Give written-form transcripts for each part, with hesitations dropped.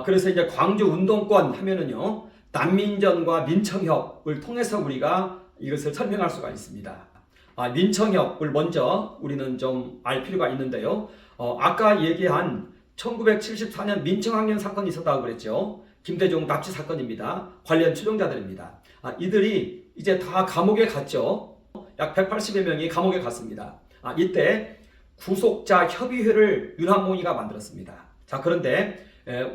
그래서 이제 광주 운동권 하면은요, 난민전과 민청협을 통해서 우리가 이것을 설명할 수가 있습니다. 민청협을 먼저 우리는 좀 알 필요가 있는데요. 아까 얘기한 1974년 민청학년 사건이 있었다고 그랬죠. 김대중 납치 사건입니다. 관련 추종자들입니다. 이들이 이제 다 감옥에 갔죠. 약 180여 명이 감옥에 갔습니다. 이때 구속자 협의회를 윤한봉이가 만들었습니다. 자, 그런데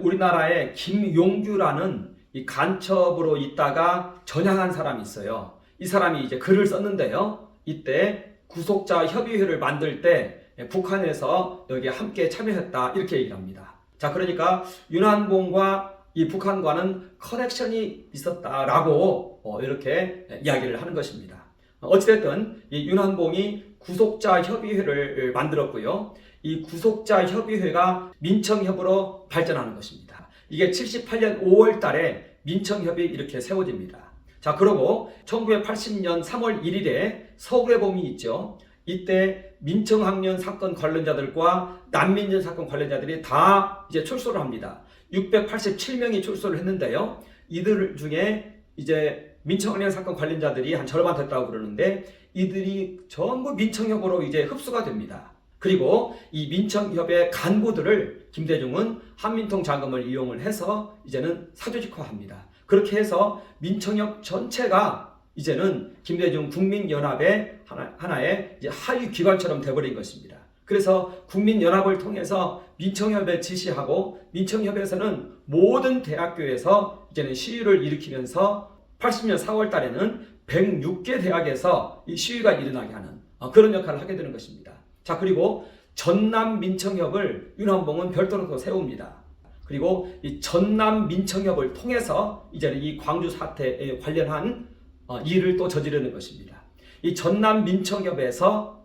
우리나라에 김용규라는 이 간첩으로 있다가 전향한 사람이 있어요. 이 사람이 이제 글을 썼는데요. 이때 구속자 협의회를 만들 때 북한에서 여기에 함께 참여했다 이렇게 얘기를 합니다. 자, 그러니까 윤한봉과 이 북한과는 커넥션이 있었다라고 이렇게 이야기를 하는 것입니다. 어찌됐든 이 윤한봉이 구속자 협의회를 만들었고요. 이 구속자 협의회가 민청협으로 발전하는 것입니다. 이게 78년 5월 달에 민청협이 이렇게 세워집니다. 자, 그리고 1980년 3월 1일에 서울의 봄이 있죠. 이때 민청학년 사건 관련자들과 난민전 사건 관련자들이 다 이제 출소를 합니다. 687명이 출소를 했는데요. 이들 중에 이제 민청학년 사건 관련자들이 한 절반 됐다고 그러는데 이들이 전부 민청협으로 이제 흡수가 됩니다. 그리고 이 민청협의 간부들을 김대중은 한민통 자금을 이용을 해서 이제는 사조직화합니다. 그렇게 해서 민청협 전체가 이제는 김대중 국민연합의 하나의 이제 하위 기관처럼 돼버린 것입니다. 그래서 국민연합을 통해서 민청협에 지시하고 민청협에서는 모든 대학교에서 이제는 시위를 일으키면서 80년 4월 달에는 106개 대학에서 이 시위가 일어나게 하는 그런 역할을 하게 되는 것입니다. 자, 그리고 전남 민청협을 윤한봉은 별도로 또 세웁니다. 그리고 이 전남 민청협을 통해서 이제는 이 광주 사태에 관련한 일을 또 저지르는 것입니다. 이 전남 민청협에서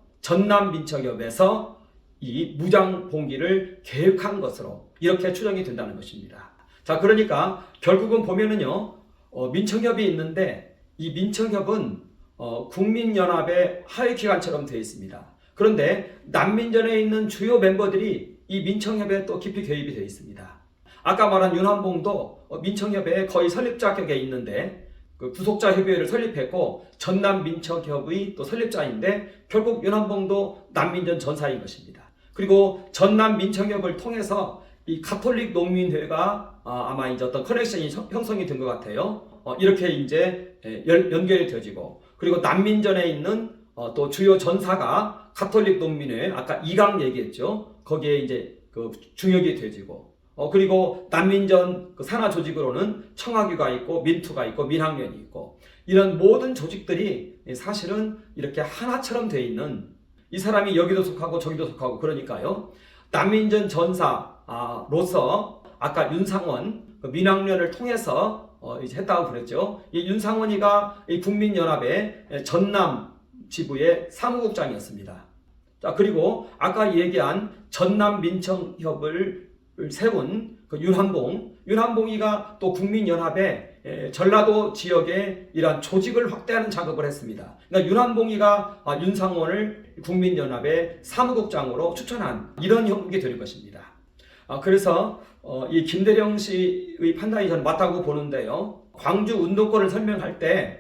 이 무장 봉기를 계획한 것으로 이렇게 추정이 된다는 것입니다. 자, 그러니까 결국은 보면은요, 민청협이 있는데 이 민청협은 국민연합의 하위기관처럼 되어 있습니다. 그런데 난민전에 있는 주요 멤버들이 이 민청협에 또 깊이 개입이 되어 있습니다. 아까 말한 윤한봉도 민청협의 거의 설립자격에 있는데 그 구속자 협의회를 설립했고 전남 민청협의 또 설립자인데 결국 윤한봉도 난민전 전사인 것입니다. 그리고 전남 민청협을 통해서 이 가톨릭 농민회가 아마 이제 어떤 커넥션이 형성이 된 것 같아요. 이렇게 이제 연결이 되어지고 그리고 난민전에 있는 또 주요 전사가 가톨릭 농민회 아까 이강 얘기했죠. 거기에 이제 그 중역이 되어지고 그리고 난민전 그 산하 조직으로는 청하규가 있고 민투가 있고 민학련이 있고 이런 모든 조직들이 사실은 이렇게 하나처럼 되어 있는 이 사람이 여기도 속하고 저기도 속하고 그러니까요. 난민전 전사로서 아까 윤상원 그 민학련을 통해서 이제 했다고 그랬죠. 이 윤상원이가 이 국민연합의 전남 지부의 사무국장이었습니다. 자, 그리고 아까 얘기한 전남 민청협을 세운 그 윤한봉이가 또 국민연합의 전라도 지역에 이러한 조직을 확대하는 작업을 했습니다. 그러니까 윤한봉이가 윤상원을 국민연합의 사무국장으로 추천한 이런 형국이 될 것입니다. 그래서 이 김대령 씨의 판단이 저는 맞다고 보는데요. 광주 운동권을 설명할 때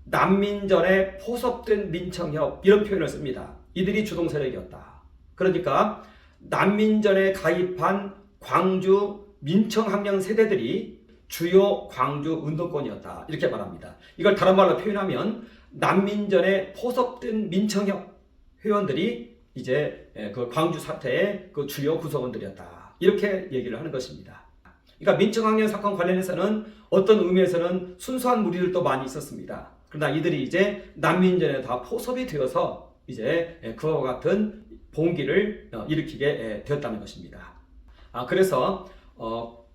난민전에 포섭된 민청협 이런 표현을 씁니다. 이들이 주동 세력이었다. 그러니까 난민전에 가입한 광주 민청학령 세대들이 주요 광주 운동권이었다 이렇게 말합니다. 이걸 다른 말로 표현하면 난민전에 포섭된 민청협 회원들이 이제 그 광주 사태의 그 주요 구성원들이었다 이렇게 얘기를 하는 것입니다. 그러니까 민청학령 사건 관련해서는 어떤 의미에서는 순수한 무리들도 많이 있었습니다. 그러나 이들이 이제 난민전에 다 포섭이 되어서 이제 그와 같은 봉기를 일으키게 되었다는 것입니다. 그래서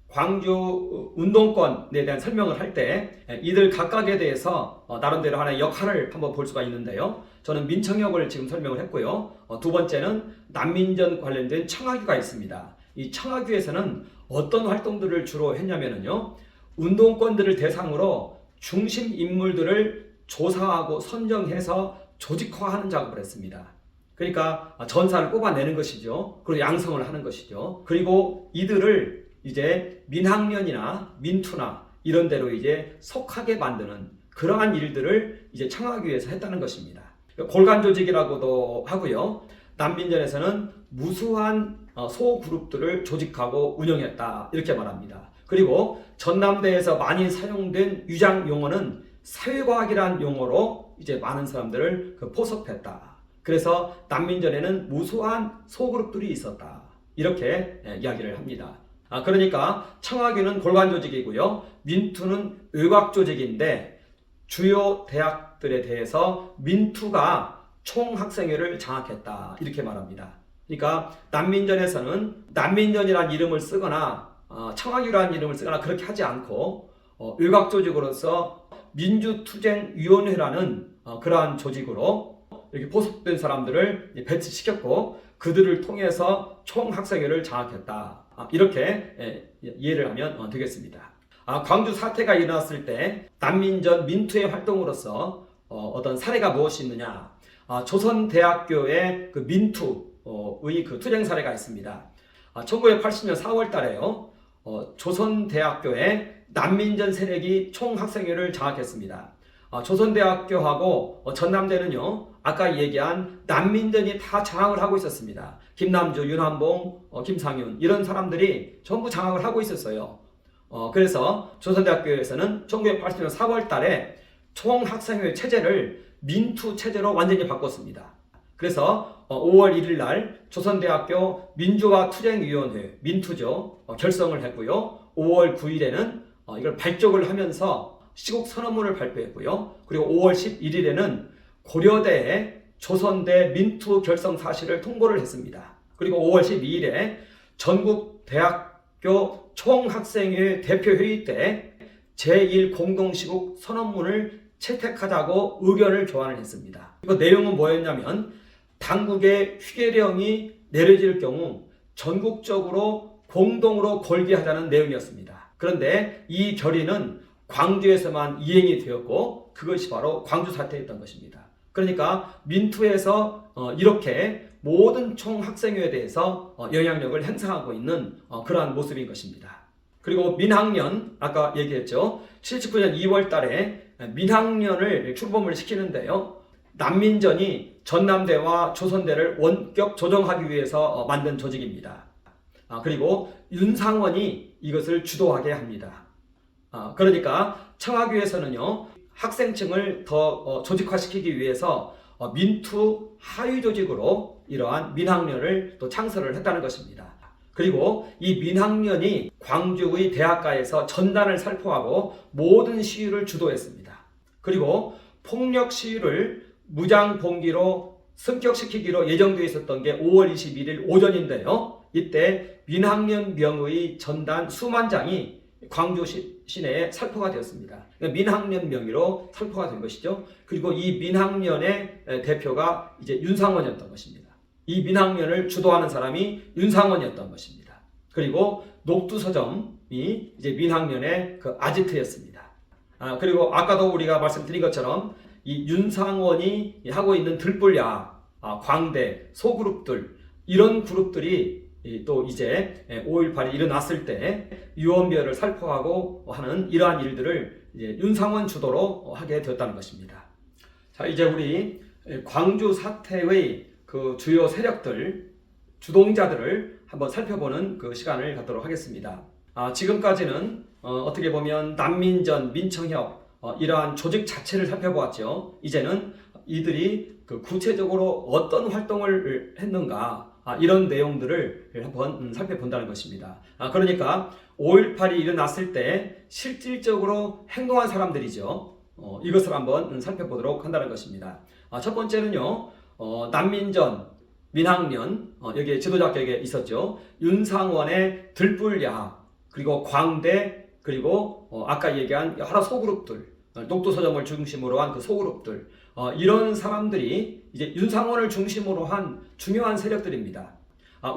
광주 운동권에 대한 설명을 할 때 이들 각각에 대해서 나름대로 하나의 역할을 한번 볼 수가 있는데요. 저는 민청협을 지금 설명을 했고요. 두 번째는 난민전 관련된 청하규가 있습니다. 이 청하규에서는 어떤 활동들을 주로 했냐면요. 운동권들을 대상으로 중심 인물들을 조사하고 선정해서 조직화하는 작업을 했습니다. 그러니까 전사를 뽑아내는 것이죠. 그리고 양성을 하는 것이죠. 그리고 이들을 이제 민학련이나 민투나 이런 데로 이제 속하게 만드는 그러한 일들을 이제 청하기 위해서 했다는 것입니다. 골간 조직이라고도 하고요. 난민전에서는 무수한 소그룹들을 조직하고 운영했다 이렇게 말합니다. 그리고 전남대에서 많이 사용된 위장 용어는 사회과학이라는 용어로 이제 많은 사람들을 포섭했다. 그래서 난민전에는 무수한 소그룹들이 있었다. 이렇게 이야기를 합니다. 그러니까 청하기는 골간 조직이고요. 민투는 의학 조직인데 주요 대학들에 대해서 민투가 총학생회를 장악했다. 이렇게 말합니다. 그러니까 난민전에서는 난민전이라는 이름을 쓰거나 청하기라는 이름을 쓰거나 그렇게 하지 않고 의학 조직으로서 민주투쟁위원회라는 그러한 조직으로 이렇게 포섭된 사람들을 배치시켰고 그들을 통해서 총학생회를 장악했다. 이렇게 이해를 하면 되겠습니다. 광주 사태가 일어났을 때 난민전 민투의 활동으로서 어떤 사례가 무엇이 있느냐? 조선대학교의 그 민투의 그 투쟁 사례가 있습니다. 1980년 4월 달에요. 조선대학교에 난민전 세력이 총학생회를 장악했습니다. 조선대학교하고 전남대는요, 아까 얘기한 난민전이 다 장악을 하고 있었습니다. 김남주, 윤한봉, 김상윤 이런 사람들이 전부 장악을 하고 있었어요. 그래서 조선대학교에서는 1980년 4월 달에 총학생회 체제를 민투 체제로 완전히 바꿨습니다. 그래서 5월 1일 날 조선대학교 민주화 투쟁위원회 민투죠 결성을 했고요. 5월 9일에는 이걸 발족을 하면서 시국 선언문을 발표했고요. 그리고 5월 11일에는 고려대에 조선대 민투 결성 사실을 통보를 했습니다. 그리고 5월 12일에 전국 대학교 총학생회 대표회의 때 제1공동시국 선언문을 채택하자고 의견을 교환을 했습니다. 그 내용은 뭐였냐면 당국의 휴계령이 내려질 경우 전국적으로 공동으로 걸기하자는 내용이었습니다. 그런데 이 결의는 광주에서만 이행이 되었고 그것이 바로 광주 사태였던 것입니다. 그러니까 민투에서 이렇게 모든 총학생회에 대해서 영향력을 행사하고 있는 그러한 모습인 것입니다. 그리고 민학련 아까 얘기했죠. 79년 2월 달에 민학련을 출범을 시키는데요. 난민전이 전남대와 조선대를 원격 조정하기 위해서 만든 조직입니다. 그리고 윤상원이 이것을 주도하게 합니다. 그러니까 청하교에서는요 학생층을 더 조직화시키기 위해서 민투 하위 조직으로 이러한 민학련을 또 창설을 했다는 것입니다. 그리고 이 민학련이 광주의 대학가에서 전단을 살포하고 모든 시위를 주도했습니다. 그리고 폭력 시위를 무장 봉기로 승격시키기로 예정되어 있었던 게 5월 21일 오전인데요. 이때 민학련 명의 전단 수만 장이 광주 시내에 살포가 되었습니다. 민학련 명의로 살포가 된 것이죠. 그리고 이 민학련의 대표가 이제 윤상원이었던 것입니다. 이 민학련을 주도하는 사람이 윤상원이었던 것입니다. 그리고 녹두서점이 이제 민학련의 그 아지트였습니다. 그리고 아까도 우리가 말씀드린 것처럼 이 윤상원이 하고 있는 들불야, 광대, 소그룹들 이런 그룹들이 또 이제 5.18이 일어났을 때 유언비어를 살포하고 하는 이러한 일들을 이제 윤상원 주도로 하게 되었다는 것입니다. 자, 이제 우리 광주 사태의 그 주요 세력들, 주동자들을 한번 살펴보는 그 시간을 갖도록 하겠습니다. 지금까지는 어떻게 보면 난민전, 민청협 이러한 조직 자체를 살펴보았죠. 이제는 이들이 그 구체적으로 어떤 활동을 했는가 이런 내용들을 한번 살펴본다는 것입니다. 그러니까 5.18이 일어났을 때 실질적으로 행동한 사람들이죠. 이것을 한번 살펴보도록 한다는 것입니다. 첫 번째는요. 난민전, 민학련 여기에 지도자격에 있었죠. 윤상원의 들불야 그리고 광대 그리고 아까 얘기한 여러 소그룹들 녹두서점을 중심으로 한 그 소그룹들 이런 사람들이 이제 윤상원을 중심으로 한 중요한 세력들입니다.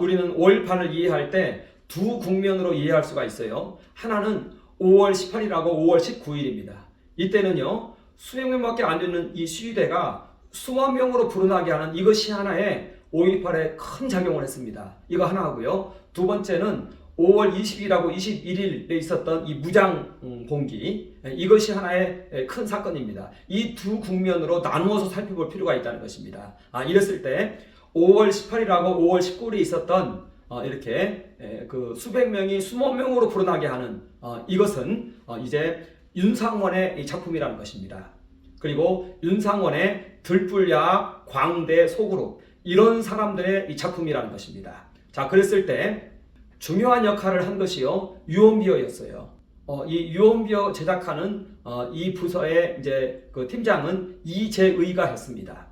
우리는 5.18을 이해할 때 두 국면으로 이해할 수가 있어요. 하나는 5월 18일하고 5월 19일입니다. 이때는요 수백 명밖에 안 되는 이 시위대가 수만 명으로 불어나게 하는 이것이 하나의 5.18에 큰 작용을 했습니다. 이거 하나 하고요. 두 번째는 5월 20일하고 21일에 있었던 이 무장 봉기, 이것이 하나의 큰 사건입니다. 이 두 국면으로 나누어서 살펴볼 필요가 있다는 것입니다. 이랬을 때 5월 18일하고 5월 19일에 있었던 이렇게 그 수백 명이 수만 명으로 불어나게 하는 이것은 이제 윤상원의 작품이라는 것입니다. 그리고 윤상원의 들불야, 광대, 소그룹, 이런 사람들의 이 작품이라는 것입니다. 자, 그랬을 때 중요한 역할을 한 것이요, 유언비어였어요. 이 유언비어 제작하는 이 부서의 이제 그 팀장은 이재의가 했습니다.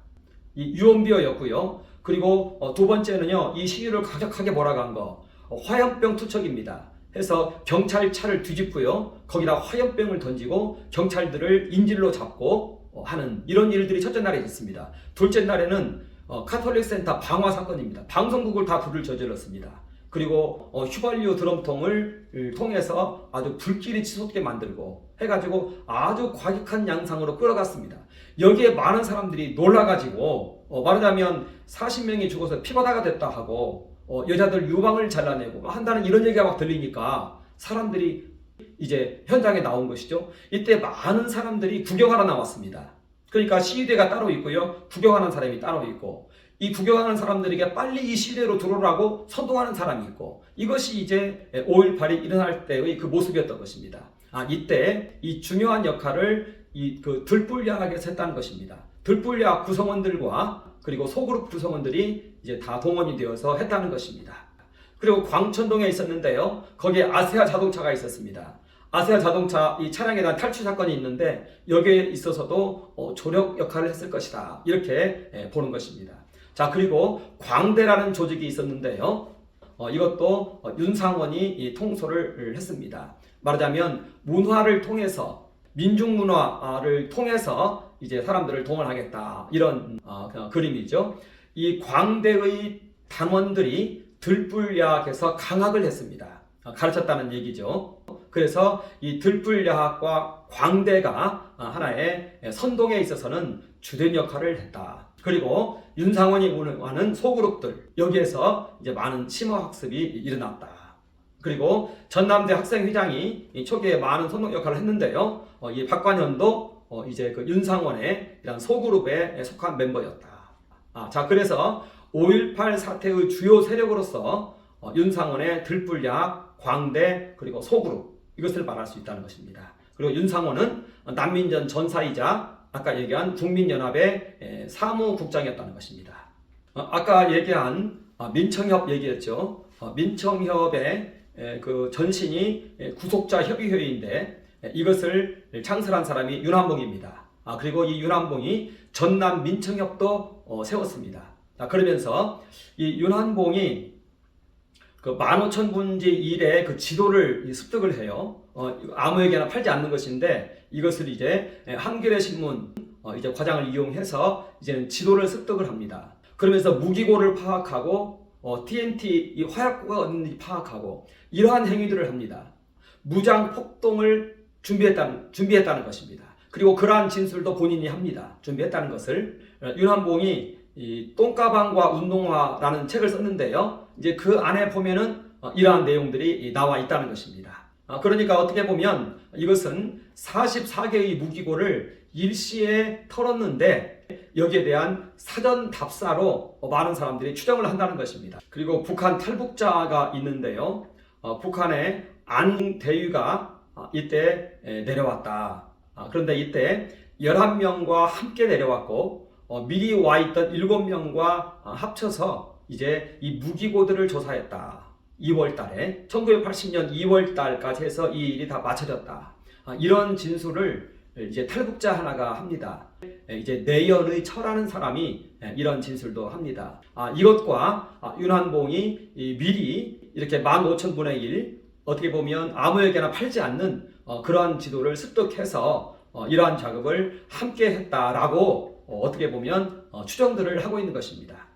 이 유언비어였고요. 그리고 두 번째는요, 이 시위를 가격하게 몰아간 거, 화염병 투척입니다. 해서 경찰차를 뒤집고요, 거기다 화염병을 던지고 경찰들을 인질로 잡고 하는 이런 일들이 첫째 날에 있었습니다. 둘째 날에는 카톨릭 센터 방화 사건입니다. 방송국을 다 불을 저질렀습니다. 그리고 휘발유 드럼통을 통해서 아주 불길이 치솟게 만들고 해가지고 아주 과격한 양상으로 끌어갔습니다. 여기에 많은 사람들이 놀라가지고 말하자면 40명이 죽어서 피바다가 됐다 하고 여자들 유방을 잘라내고 한다는 이런 얘기가 막 들리니까 사람들이 이제 현장에 나온 것이죠. 이때 많은 사람들이 구경하러 나왔습니다. 그러니까 시위대가 따로 있고요, 구경하는 사람이 따로 있고, 이 구경하는 사람들에게 빨리 이 시대로 들어오라고 선동하는 사람이 있고, 이것이 이제 5.18이 일어날 때의 그 모습이었던 것입니다. 이때 이 중요한 역할을 그 들불야학에서 했다는 것입니다. 들불야학 구성원들과 그리고 소그룹 구성원들이 이제 다 동원이 되어서 했다는 것입니다. 그리고 광천동에 있었는데요, 거기에 아세아 자동차가 있었습니다. 아세아 자동차 이 차량에 대한 탈취 사건이 있는데 여기에 있어서도 조력 역할을 했을 것이다, 이렇게 보는 것입니다. 자, 그리고 광대라는 조직이 있었는데요, 이것도 윤상원이 통솔을 했습니다. 말하자면 문화를 통해서, 민중문화를 통해서 이제 사람들을 동원하겠다, 이런 그림이죠. 이 광대의 단원들이 들불야학에서 강학을 했습니다. 가르쳤다는 얘기죠. 그래서 이 들불야학과 광대가 하나의 선동에 있어서는 주된 역할을 했다. 그리고 윤상원이 운영하는 소그룹들, 여기에서 이제 많은 심화학습이 일어났다. 그리고 전남대 학생회장이 초기에 많은 선동 역할을 했는데요, 이 박관현도 이제 그 윤상원의 이런 소그룹에 속한 멤버였다. 자, 그래서 5.18 사태의 주요 세력으로서 윤상원의 들불야학, 광대, 그리고 소그룹, 이것을 말할 수 있다는 것입니다. 그리고 윤상원은 난민전 전사이자 아까 얘기한 국민연합의 사무국장이었다는 것입니다. 아까 얘기한 민청협 얘기했죠. 민청협의 그 전신이 구속자 협의회인데 이것을 창설한 사람이 윤한봉입니다. 그리고 이 윤한봉이 전남 민청협도 세웠습니다. 그러면서 이 윤한봉이 그 15,000군지 일의 그 지도를 습득을 해요. 아무에게나 팔지 않는 것인데 이것을 이제 한겨레 신문 이제 과장을 이용해서 이제는 지도를 습득을 합니다. 그러면서 무기고를 파악하고 TNT 이 화약고가 어딘지 파악하고 이러한 행위들을 합니다. 무장 폭동을 준비했다는 것입니다. 그리고 그러한 진술도 본인이 합니다. 준비했다는 것을. 윤한봉이 이 똥가방과 운동화라는 책을 썼는데요, 이제 그 안에 보면은 이러한 내용들이 나와 있다는 것입니다. 그러니까 어떻게 보면 이것은 44개의 무기고를 일시에 털었는데 여기에 대한 사전 답사로 많은 사람들이 추정을 한다는 것입니다. 그리고 북한 탈북자가 있는데요, 북한의 안대위가 이때 내려왔다. 그런데 이때 11명과 함께 내려왔고 미리 와 있던 7명과 합쳐서 이제 이 무기고들을 조사했다. 2월 달에 1980년 2월 달까지 해서 이 일이 다 마쳐졌다. 이런 진술을 이제 탈북자 하나가 합니다. 이제 내연의 철하는 사람이 이런 진술도 합니다. 이것과 윤한봉이 미리 이렇게 15,000분의 1 어떻게 보면 아무에게나 팔지 않는 그러한 지도를 습득해서 이러한 작업을 함께 했다라고 어떻게 보면 추정들을 하고 있는 것입니다.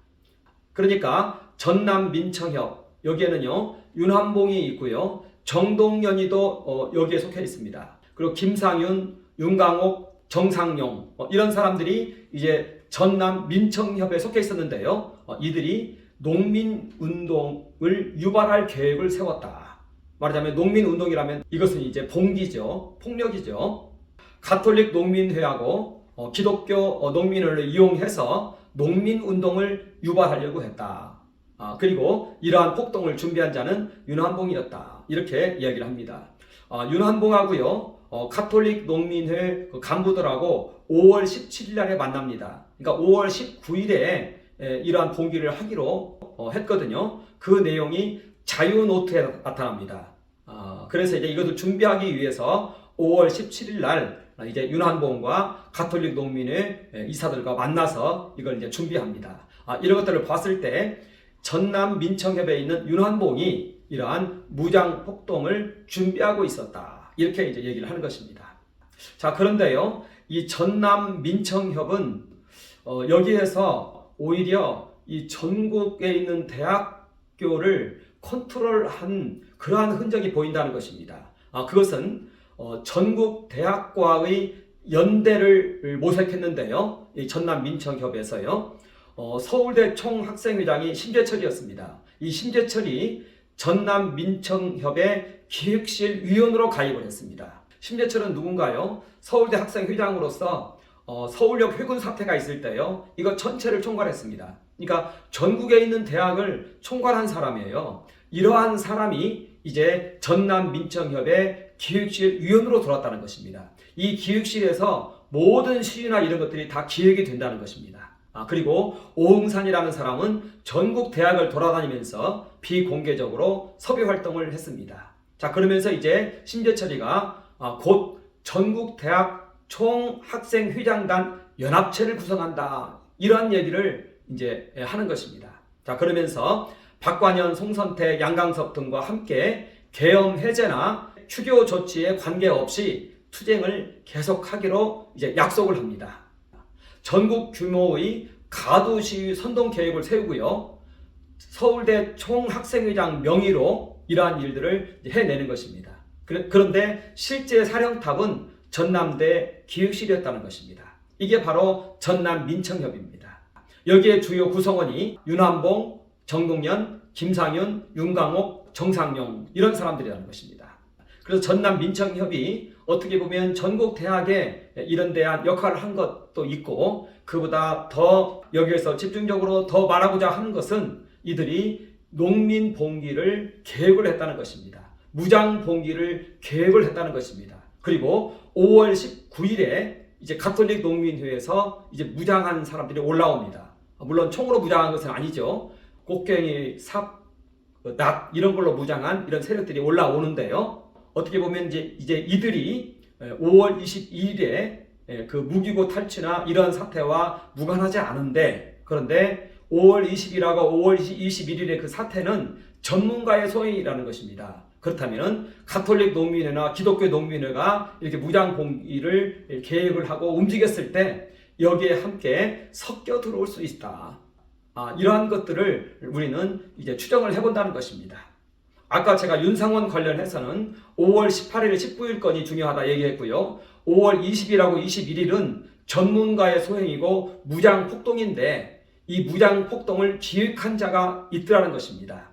그러니까 전남 민청협, 여기에는요 윤한봉이 있고요, 정동연이도 여기에 속해 있습니다. 그리고 김상윤, 윤강옥, 정상용 이런 사람들이 이제 전남 민청협에 속해 있었는데요, 이들이 농민운동을 유발할 계획을 세웠다. 말하자면 농민운동이라면 이것은 이제 봉기죠. 폭력이죠. 가톨릭 농민회하고 기독교 농민을 이용해서 농민운동을 유발하려고 했다. 그리고 이러한 폭동을 준비한 자는 윤환봉이었다. 이렇게 이야기를 합니다. 윤환봉하고요, 가톨릭 농민회 간부들하고 5월 17일 날에 만납니다. 그러니까 5월 19일에 이러한 봉기를 하기로 했거든요. 그 내용이 자유노트에 나타납니다. 그래서 이제 이것을 준비하기 위해서 5월 17일 날 이제 윤환봉과 가톨릭 농민회 이사들과 만나서 이걸 이제 준비합니다. 이런 것들을 봤을 때 전남 민청협에 있는 윤환봉이 이러한 무장 폭동을 준비하고 있었다. 이렇게 이제 얘기를 하는 것입니다. 자, 그런데요, 이 전남 민청협은 여기에서 오히려 이 전국에 있는 대학교를 컨트롤한 그러한 흔적이 보인다는 것입니다. 그것은 전국 대학과의 연대를 모색했는데요. 이 전남 민청협에서요. 서울대 총학생회장이 심재철이었습니다. 이 심재철이 전남 민청협의 기획실 위원으로 가입을 했습니다. 심재철은 누군가요? 서울대 학생회장으로서 서울역 회군 사태가 있을 때요, 이거 전체를 총괄했습니다. 그러니까 전국에 있는 대학을 총괄한 사람이에요. 이러한 사람이 이제 전남 민청협의 기획실 위원으로 들어왔다는 것입니다. 이 기획실에서 모든 시위나 이런 것들이 다 기획이 된다는 것입니다. 그리고 오흥산이라는 사람은 전국 대학을 돌아다니면서 비공개적으로 섭외 활동을 했습니다. 자, 그러면서 이제 심재철이가 곧 전국 대학 총학생회장단 연합체를 구성한다, 이러한 얘기를 이제 하는 것입니다. 자, 그러면서 박관현, 송선태, 양강섭 등과 함께 계엄 해제나 추교 조치에 관계없이 투쟁을 계속하기로 이제 약속을 합니다. 전국 규모의 가두 시위 선동 계획을 세우고요, 서울대 총학생회장 명의로 이러한 일들을 해내는 것입니다. 그런데 실제 사령탑은 전남대 기획실이었다는 것입니다. 이게 바로 전남 민청협입니다. 여기에 주요 구성원이 윤환봉, 정동연, 김상윤, 윤강옥, 정상용, 이런 사람들이라는 것입니다. 그래서 전남 민청협이 어떻게 보면 전국 대학에 이런 대한 역할을 한 것도 있고, 그보다 더 여기에서 집중적으로 더 말하고자 하는 것은 이들이 농민 봉기를 계획을 했다는 것입니다. 무장 봉기를 계획을 했다는 것입니다. 그리고 5월 19일에 이제 가톨릭 농민회에서 이제 무장한 사람들이 올라옵니다. 물론 총으로 무장한 것은 아니죠. 곡괭이, 삽, 낫 이런 걸로 무장한 이런 세력들이 올라오는데요. 어떻게 보면 이제 이들이 5월 22일에 그 무기고 탈취나 이런 사태와 무관하지 않은데, 그런데 5월 20일하고 5월 21일의 그 사태는 전문가의 소행이라는 것입니다. 그렇다면 가톨릭 농민회나 기독교 농민회가 이렇게 무장 봉기를 계획을 하고 움직였을 때 여기에 함께 섞여 들어올 수 있다. 이러한 것들을 우리는 이제 추정을 해본다는 것입니다. 아까 제가 윤상원 관련해서는 5월 18일, 19일 건이 중요하다 얘기했고요. 5월 20일하고 21일은 전문가의 소행이고 무장 폭동인데, 이 무장 폭동을 기획한 자가 있더라는 것입니다.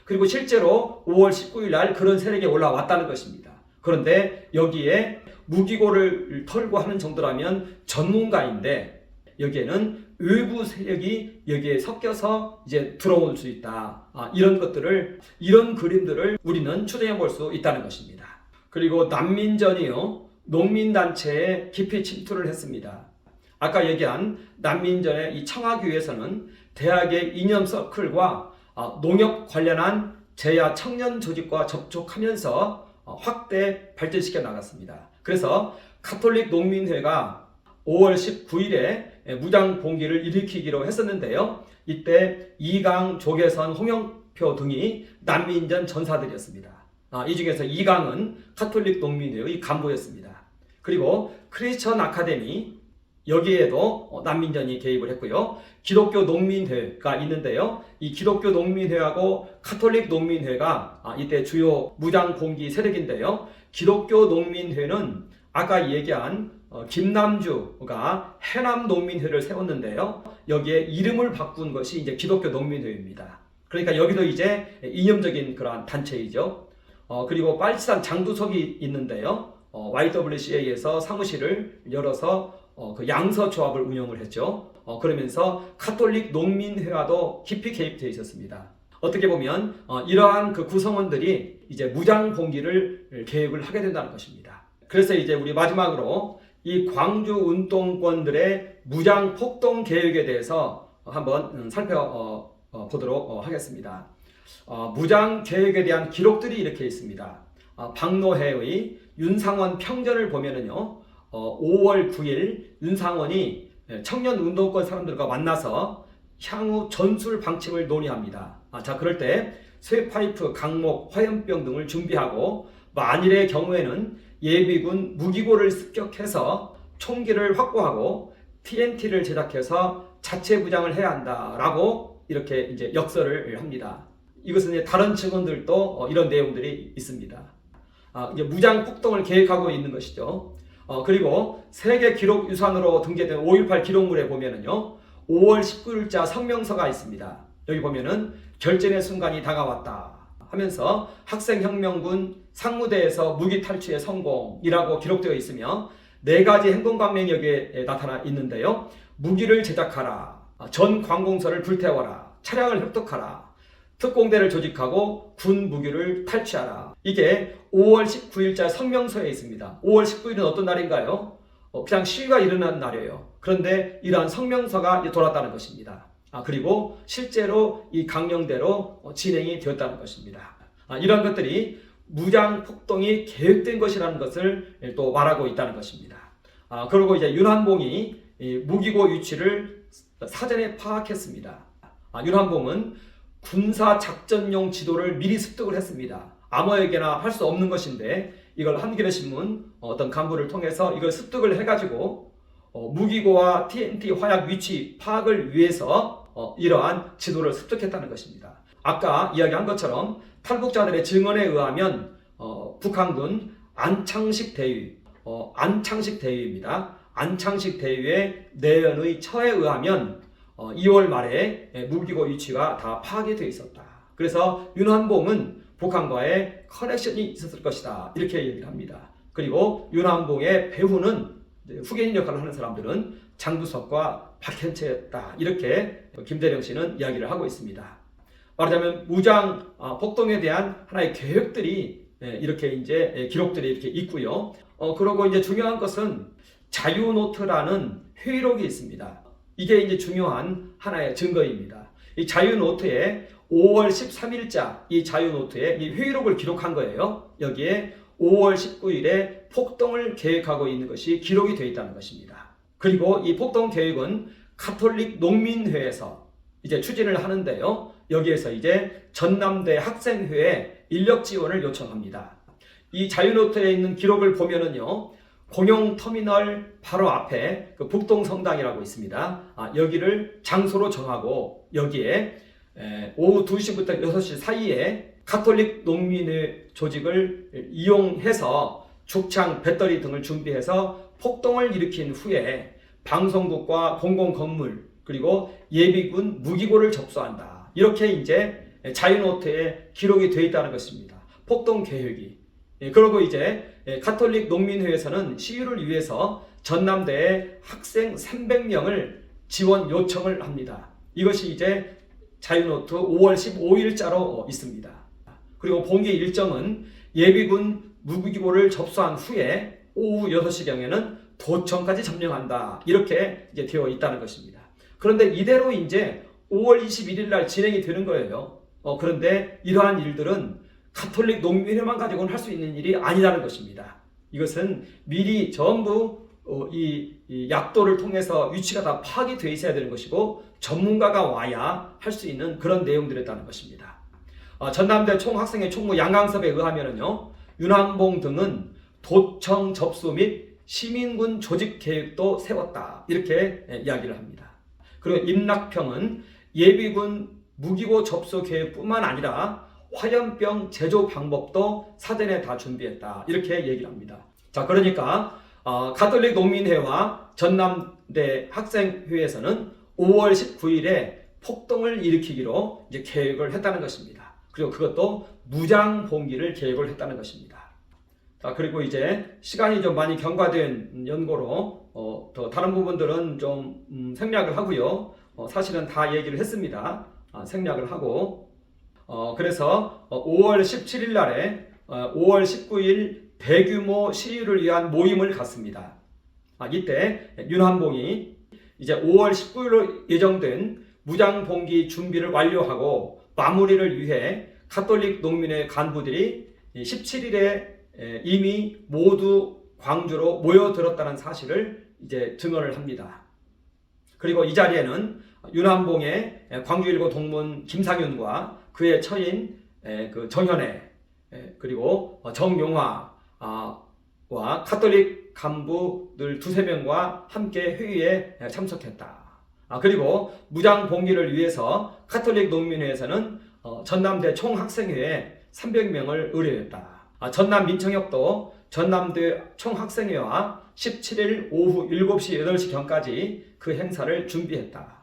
그리고 실제로 5월 19일 날 그런 세력이 올라왔다는 것입니다. 그런데 여기에 무기고를 털고 하는 정도라면 전문가인데, 여기에는 외부 세력이 여기에 섞여서 이제 들어올 수 있다. 이런 것들을, 이런 그림들을 우리는 추정해 볼 수 있다는 것입니다. 그리고 난민전이요, 농민단체에 깊이 침투를 했습니다. 아까 얘기한 난민전의 이 청하교에서는 대학의 이념 서클과 농협 관련한 재야 청년 조직과 접촉하면서 확대 발전시켜 나갔습니다. 그래서 가톨릭 농민회가 5월 19일에 무장 봉기를 일으키기로 했었는데요. 이때 이강, 조계선, 홍영표 등이 난민전 전사들이었습니다. 이 중에서 이강은 가톨릭 농민회의 간부였습니다. 그리고 크리스천 아카데미, 여기에도 난민전이 개입을 했고요. 기독교 농민회가 있는데요. 이 기독교 농민회하고 가톨릭 농민회가 이때 주요 무장 봉기 세력인데요. 기독교 농민회는 아까 얘기한 김남주가 해남 농민회를 세웠는데요. 여기에 이름을 바꾼 것이 이제 기독교 농민회입니다. 그러니까 여기도 이제 이념적인 그러한 단체이죠. 그리고 빨치산 장두석이 있는데요. YWCA에서 사무실을 열어서 그 양서 조합을 운영을 했죠. 그러면서 가톨릭 농민회와도 깊이 개입되어 있었습니다. 어떻게 보면 이러한 그 구성원들이 이제 무장 봉기를 계획을 하게 된다는 것입니다. 그래서 이제 우리 마지막으로 이 광주 운동권들의 무장 폭동 계획에 대해서 한번 살펴보도록 하겠습니다. 무장 계획에 대한 기록들이 이렇게 있습니다. 박노해의 윤상원 평전을 보면은요, 5월 9일 윤상원이 청년 운동권 사람들과 만나서 향후 전술 방침을 논의합니다. 자, 그럴 때 쇠파이프, 강목, 화염병 등을 준비하고 만일의 경우에는 예비군 무기고를 습격해서 총기를 확보하고 TNT를 제작해서 자체 부장을 해야 한다라고 이렇게 이제 역설을 합니다. 이것은 이제 다른 증언들도 이런 내용들이 있습니다. 이제 무장 폭동을 계획하고 있는 것이죠. 그리고 세계 기록 유산으로 등재된 5.18 기록물에 보면은요, 5월 19일자 성명서가 있습니다. 여기 보면은 결전의 순간이 다가왔다 하면서 학생혁명군 상무대에서 무기 탈취의 성공이라고 기록되어 있으며 4가지 행동강령이 여기에 나타나 있는데요. 무기를 제작하라, 전 관공서를 불태워라, 차량을 획득하라, 특공대를 조직하고 군 무기를 탈취하라. 이게 5월 19일자 성명서에 있습니다. 5월 19일은 어떤 날인가요? 그냥 시위가 일어난 날이에요. 그런데 이러한 성명서가 돌았다는 것입니다. 그리고 실제로 이 강령대로 진행이 되었다는 것입니다. 이러한 것들이 무장 폭동이 계획된 것이라는 것을 또 말하고 있다는 것입니다. 그리고 이제 윤환봉이 무기고 위치를 사전에 파악했습니다. 윤환봉은 군사 작전용 지도를 미리 습득을 했습니다. 아무에게나 할 수 없는 것인데 이걸 한겨레 신문 어떤 간부를 통해서 이걸 습득을 해가지고 무기고와 TNT 화약 위치 파악을 위해서 이러한 지도를 습득했다는 것입니다. 아까 이야기한 것처럼 탈북자들의 증언에 의하면 북한군 안창식 대위입니다. 안창식 대위의 내연의 처에 의하면 2월 말에 무기고 위치가 다 파악이 되어 있었다. 그래서 윤환봉은 북한과의 커넥션이 있었을 것이다. 이렇게 얘기를 합니다. 그리고 윤환봉의 배후는 후계인 역할을 하는 사람들은 장두석과 박현채였다. 이렇게 김대령 씨는 이야기를 하고 있습니다. 말하자면 무장 폭동에 대한 하나의 계획들이 이렇게 이제 기록들이 이렇게 있고요. 그리고 이제 중요한 것은 자유노트라는 회의록이 있습니다. 이게 이제 중요한 하나의 증거입니다. 이 자유노트에 5월 13일자 이 자유노트에 이 회의록을 기록한 거예요. 여기에 5월 19일에 폭동을 계획하고 있는 것이 기록이 되어 있다는 것입니다. 그리고 이 폭동 계획은 가톨릭 농민회에서 이제 추진을 하는데요. 여기에서 이제 전남대 학생회에 인력 지원을 요청합니다. 이 자유노트에 있는 기록을 보면은요, 공영터미널 바로 앞에 그 북동성당이라고 있습니다. 여기를 장소로 정하고 여기에 오후 2시부터 6시 사이에 가톨릭 농민회 조직을 이용해서 죽창, 배터리 등을 준비해서 폭동을 일으킨 후에 방송국과 공공건물 그리고 예비군 무기고를 접수한다. 이렇게 이제 자유노트에 기록이 되어 있다는 것입니다. 폭동 계획이. 그리고 이제 가톨릭 농민회에서는 시위를 위해서 전남대에 학생 300명을 지원 요청을 합니다. 이것이 이제 자유노트 5월 15일자로 있습니다. 그리고 봉기 일정은 예비군 무기고를 접수한 후에 오후 6시경에는 도청까지 점령한다. 이렇게 이제 되어 있다는 것입니다. 그런데 이대로 이제 5월 21일 날 진행이 되는 거예요. 그런데 이러한 일들은 가톨릭 농민회만 가지고는 할 수 있는 일이 아니라는 것입니다. 이것은 미리 전부 이 약도를 통해서 위치가 다 파악이 되어 있어야 되는 것이고 전문가가 와야 할 수 있는 그런 내용들이었다는 것입니다. 전남대 총학생회 총무 양강섭에 의하면은요, 윤환봉 등은 도청 접수 및 시민군 조직 계획도 세웠다. 이렇게 이야기를 합니다. 그리고 임낙평은 예비군 무기고 접수 계획뿐만 아니라 화염병 제조 방법도 사전에 다 준비했다. 이렇게 얘기를 합니다. 자, 그러니까 가톨릭 농민회와 전남대 학생회에서는 5월 19일에 폭동을 일으키기로 이제 계획을 했다는 것입니다. 그리고 그것도 무장 봉기를 계획을 했다는 것입니다. 자, 그리고 이제 시간이 좀 많이 경과된 연고로 더 다른 부분들은 좀 생략을 하고요. 사실은 다 얘기를 했습니다. 생략을 하고 그래서 5월 17일 날에 5월 19일 대규모 시위를 위한 모임을 갖습니다. 이때 윤한봉이 이제 5월 19일로 예정된 무장봉기 준비를 완료하고 마무리를 위해 가톨릭 농민회 간부들이 17일에 이미 모두 광주로 모여들었다는 사실을 이제 증언을 합니다. 그리고 이 자리에는 윤한봉의 광주일보 동문 김상윤과 그의 처인 그 정현애 그리고 정용화와 가톨릭 간부들 두세 명과 함께 회의에 참석했다. 그리고 무장 봉기를 위해서 가톨릭 농민회에서는 전남대 총학생회에 300명을 의뢰했다. 전남 민청협도 전남대 총학생회와 17일 오후 7시 8시경까지 그 행사를 준비했다.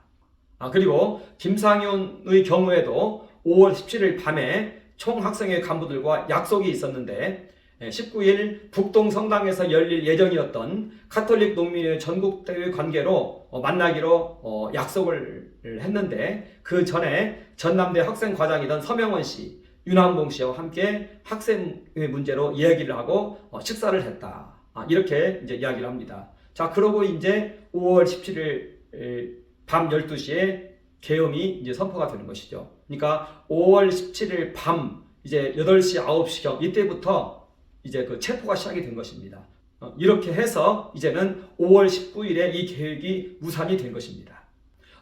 그리고 김상윤의 경우에도 5월 17일 밤에 총학생회 간부들과 약속이 있었는데 19일 북동성당에서 열릴 예정이었던 가톨릭 농민회 전국대회 관계로 만나기로 약속을 했는데 그 전에 전남대 학생과장이던 서명원 씨, 윤한봉 씨와 함께 학생회 문제로 이야기를 하고 식사를 했다. 이렇게 이제 이야기를 합니다. 자, 그러고 이제 5월 17일 밤 12시에 계엄이 이제 선포가 되는 것이죠. 그러니까 5월 17일 밤 이제 8시, 9시경 이때부터 이제 그 체포가 시작이 된 것입니다. 이렇게 해서 이제는 5월 19일에 이 계획이 무산이 된 것입니다.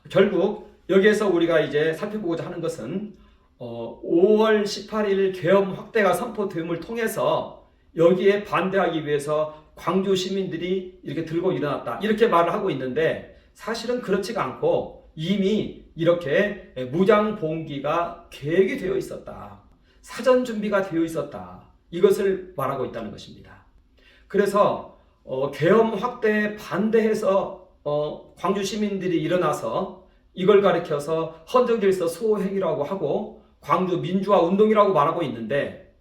결국 여기에서 우리가 이제 살펴보고자 하는 것은 5월 18일 계엄 확대가 선포됨을 통해서 여기에 반대하기 위해서 광주 시민들이 이렇게 들고 일어났다. 이렇게 말을 하고 있는데 사실은 그렇지가 않고 이미 이렇게 무장 봉기가 계획이 되어 있었다. 사전 준비가 되어 있었다. 이것을 말하고 있다는 것입니다. 그래서 계엄 확대에 반대해서 광주 시민들이 일어나서 이걸 가리켜서 헌정질서 수호 행위라고 하고 광주 민주화 운동이라고 말하고 있는데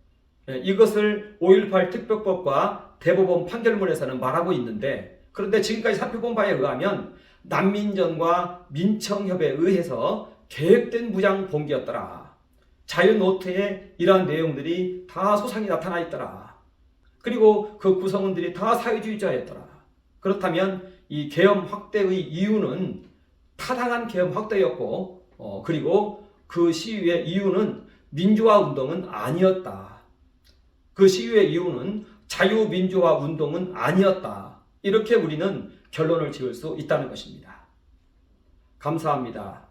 이것을 5.18 특별법과 대법원 판결문에서는 말하고 있는데 그런데 지금까지 살펴본 바에 의하면 난민전과 민청협에 의해서 계획된 무장 봉기였더라. 자유노트에 이러한 내용들이 다 소상히 나타나 있더라. 그리고 그 구성원들이 다 사회주의자였더라. 그렇다면 이 계엄 확대의 이유는 타당한 계엄 확대였고 그리고 그 시위의 이유는 민주화 운동은 아니었다. 그 시위의 이유는 자유민주화 운동은 아니었다. 이렇게 우리는 결론을 지을 수 있다는 것입니다. 감사합니다.